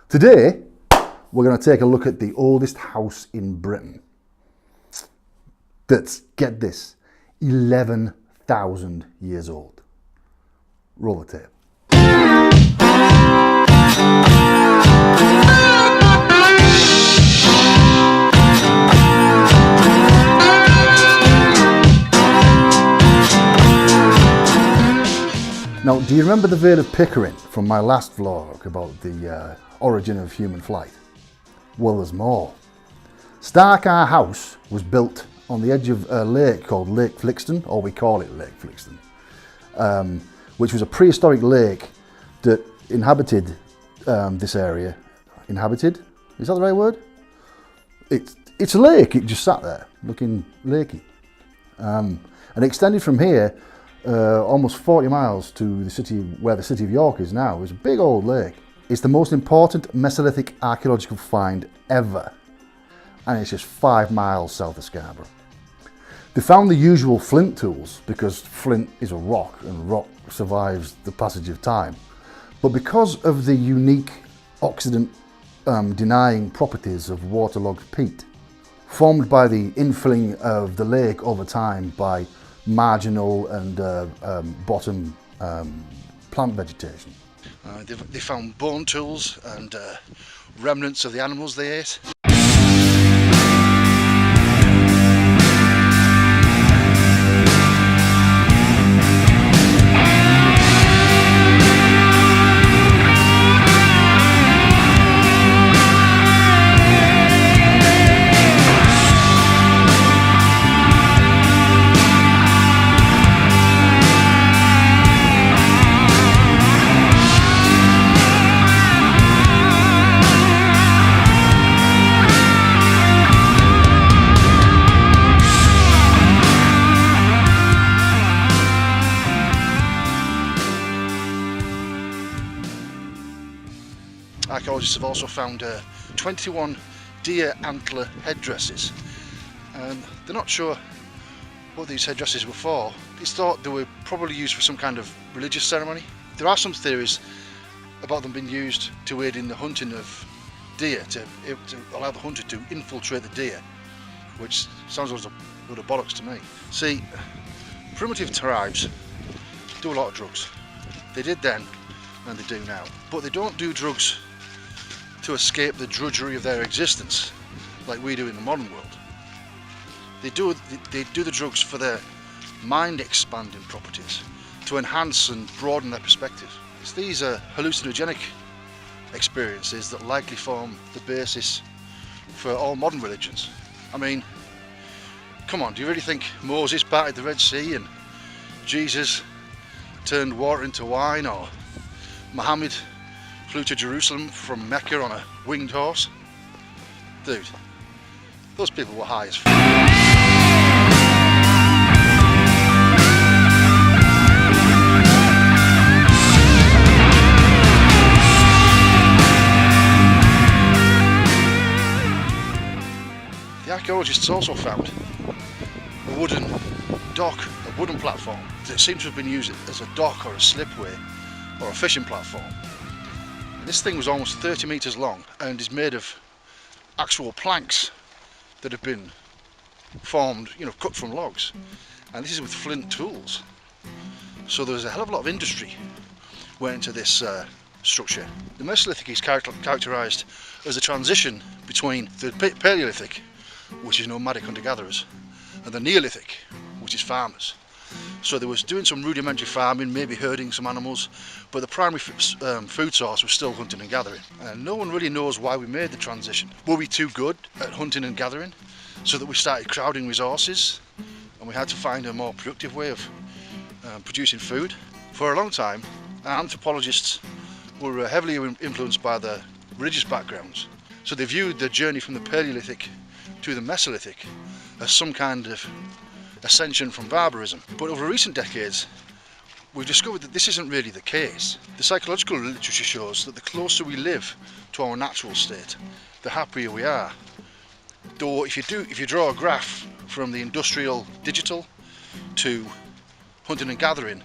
Today, we're going to take a look at the oldest house in Britain. That's, get this, 11,000 years old. Roll the tape. Now, do you remember the Vale of Pickering from my last vlog about the origin of human flight? Well, there's more. Star Carr house was built on the edge of a lake called Lake Flixton, or we call it Lake Flixton, which was a prehistoric lake that inhabited this area. Inhabited? Is that the right word? It's a lake, it just sat there, looking lakey. And it extended from here almost 40 miles to the city where the city of York is now. It was a big old lake. It's the most important Mesolithic archaeological find ever, and it's just 5 miles south of Scarborough. They found the usual flint tools because flint is a rock and rock survives the passage of time. But because of the unique oxidant denying properties of waterlogged peat, formed by the infilling of the lake over time by marginal and bottom plant vegetation. They found bone tools and remnants of the animals they ate. Archaeologists have also found 21 deer antler headdresses. They're not sure what these headdresses were for. It's thought they were probably used for some kind of religious ceremony. There are some theories about them being used to aid in the hunting of deer, to allow the hunter to infiltrate the deer, which sounds like a load of bollocks to me. See, primitive tribes do a lot of drugs. They did then and they do now. But they don't do drugs to escape the drudgery of their existence like we do in the modern world. They do the drugs for their mind expanding properties, to enhance and broaden their perspective. It's these hallucinogenic experiences that likely form the basis for all modern religions. I mean, come on, do you really think Moses parted the Red Sea and Jesus turned water into wine, or Muhammad flew to Jerusalem from Mecca on a winged horse? Dude, those people were high as f***. The archaeologists also found a wooden dock, a wooden platform that seems to have been used as a dock or a slipway or a fishing platform. This thing was almost 30 metres long and is made of actual planks that have been formed, cut from logs. And this is with flint tools. So there's a hell of a lot of industry went into this structure. The Mesolithic is characterised as a transition between the Paleolithic, which is nomadic hunter-gatherers, and the Neolithic, which is farmers. So they was doing some rudimentary farming, maybe herding some animals, but the primary food source was still hunting and gathering. And no one really knows why we made the transition. Were we too good at hunting and gathering, so that we started crowding resources, and we had to find a more productive way of producing food? For a long time, anthropologists were heavily influenced by their religious backgrounds. So they viewed the journey from the Paleolithic to the Mesolithic as some kind of ascension from barbarism. But over recent decades, we've discovered that this isn't really the case. The psychological literature shows that the closer we live to our natural state, the happier we are. Though if you draw a graph from the industrial digital to hunting and gathering,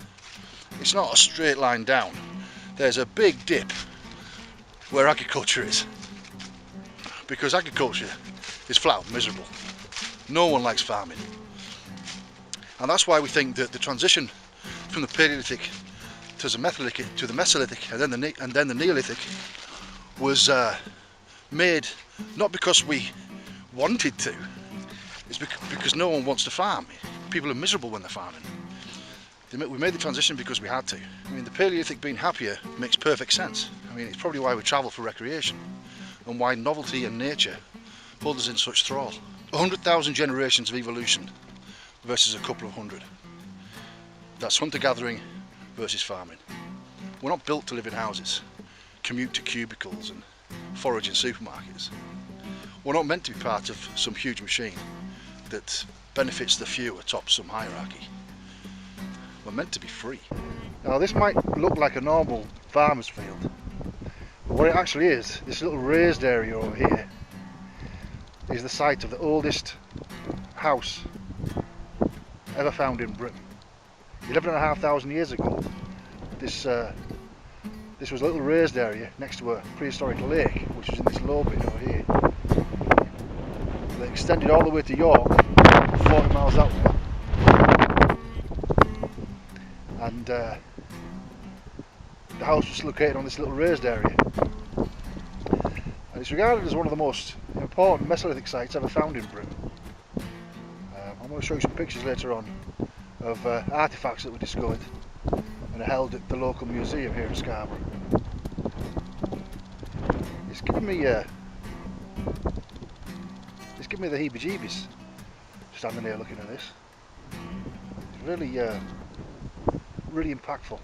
it's not a straight line down. There's a big dip where agriculture is, because agriculture is flat out miserable. No one likes farming, and that's why we think that the transition from the Paleolithic to the Mesolithic and then the Neolithic was made not because we wanted to, it's because no one wants to farm. People are miserable when they're farming. We made the transition because we had to. I mean, the Paleolithic being happier makes perfect sense. I mean, it's probably why we travel for recreation and why novelty and nature hold us in such thrall. 100,000 generations of evolution versus a couple of hundred. That's hunter-gathering versus farming. We're not built to live in houses, commute to cubicles and forage in supermarkets. We're not meant to be part of some huge machine that benefits the few atop some hierarchy. We're meant to be free. Now this might look like a normal farmer's field, but what it actually is, this little raised area over here, is the site of the oldest house ever found in Britain. 11,500 years ago, this was a little raised area next to a prehistoric lake, which was in this low bit over here. That extended all the way to York, 40 miles that way. And the house was located on this little raised area. And it's regarded as one of the most important Mesolithic sites ever found in Britain. I'm going to show you some pictures later on of artefacts that were discovered and are held at the local museum here in Scarborough. It's given me the heebie-jeebies standing here looking at this. It's really impactful.